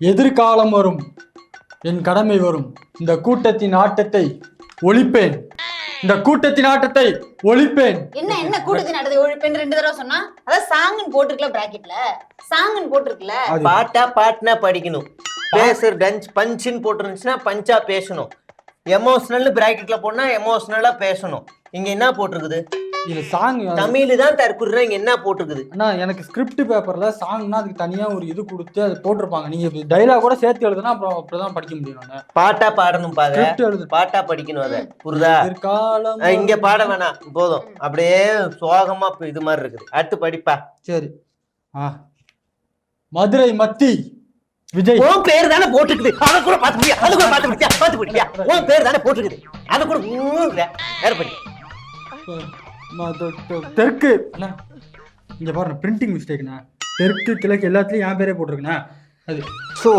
எதிர்காலம் வரும், என் கடமை வரும். இந்த கூட்டத்தின் ஆட்டத்தை ஒழிப்பேன். இந்த கூட்டத்தின் ஆட்டத்தை ஒழிப்பேன். என்ன கூட்டத்தின் ஆட்டத்தை ஒழிப்பேன் 2 தடவை சொன்னா? அதான் சாங்குன்னு போட்டிருக்கல, பிராக்கெட்ல சாங்குன்னு போட்டிருக்கல. பாட்டுனா படிக்கணும். பேசர் டஞ்ச் பஞ்சுன்னு போட்டுருந்துச்சுன்னா பஞ்சா பேசணும். எமோஷனல் பிராக்கெட்ல போனா எமோஷனலா பேசணும். இங்க என்ன போட்டிருக்குது? இது சாங். தமிழ் தான் தற்குறா. இங்க என்ன போட்டிருக்குது? அண்ணா எனக்கு ஸ்கிரிப்ட் பேப்பர்ல சாங்னா அதுக்கு தனியா ஒரு இது கொடுத்து அது போட்டிருப்பாங்க. நீங்க டைலாக் கூட சேர்த்து எழுதுனா அப்புறம் அப்படிதான் படிக்க முடியும். பாட்டா பாடணும் பாரு. ஸ்கிரிப்ட் எழுது. பாட்டா படிக்கணும். அத புரியுதா? எதிர்காலம் இங்க பாட வேணாம், போதும். அப்படியே சோகமா இது மாதிரி இருக்குது. அடுத்து படிப்பா. சரி. மதுரை மத்தி விஜய். உன் பேர் தானே போட்டுக்குது. அத கூட பாத்துக்கியா? அது கூட பாத்துக்கியா? உன் பேர் தானே போட்டுக்குது. அத கூட வேற படி. தெற்கு அண்ணா இங்க பாருங்க, பிரிண்டிங் மிஸ்டேக்ண்ணா. தெற்கு கிழக்கு எல்லாத்துலயும் என் பேரே போட்டிருக்குண்ணா. அது சோ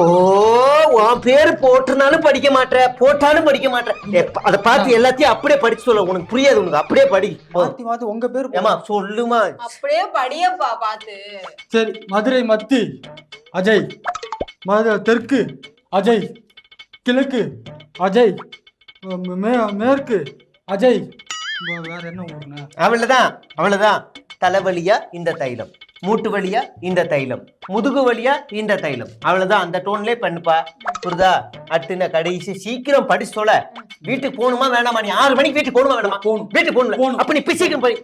உன் பேர் போட்டுனாலும் படிக்க மாட்டேற, போட்டாலும் படிக்க மாட்டேற. அதை பார்த்து எல்லாத்தையும் அப்படியே படிச்சு சொல்ல. உனக்கு புரியாது. உனக்கு அப்படியே படி. மாத்தி உங்க பேர் ஏமா சொல்லுமா? அப்படியே படியப்பா பாத்து. சரி. மதுரை மத்தி அஜய். தெற்கு அஜய். கிழக்கு அஜய். மேற்கு அஜய். வேற என்ன ஊருண்ணா? அவ்வளவுதான். தலைவலியா இந்த தைலம், மூட்டு வலியா இந்த தைலம், முதுகு வலியா இந்த தைலம். அவ்வளவுதான். அந்த டோன்லயே பண்ணுப்பா. புரியுதா? அட்டுன கடைசி சீக்கிரம் படிச்சு சொல்ல. வீட்டுக்கு போகணுமா வேணாமா? நீ 6 மணிக்கு வீட்டுக்கு போகணுமா வேணாமா? வீட்டுக்கு போகணும். அப்ப நீ சீக்கிரம் போய்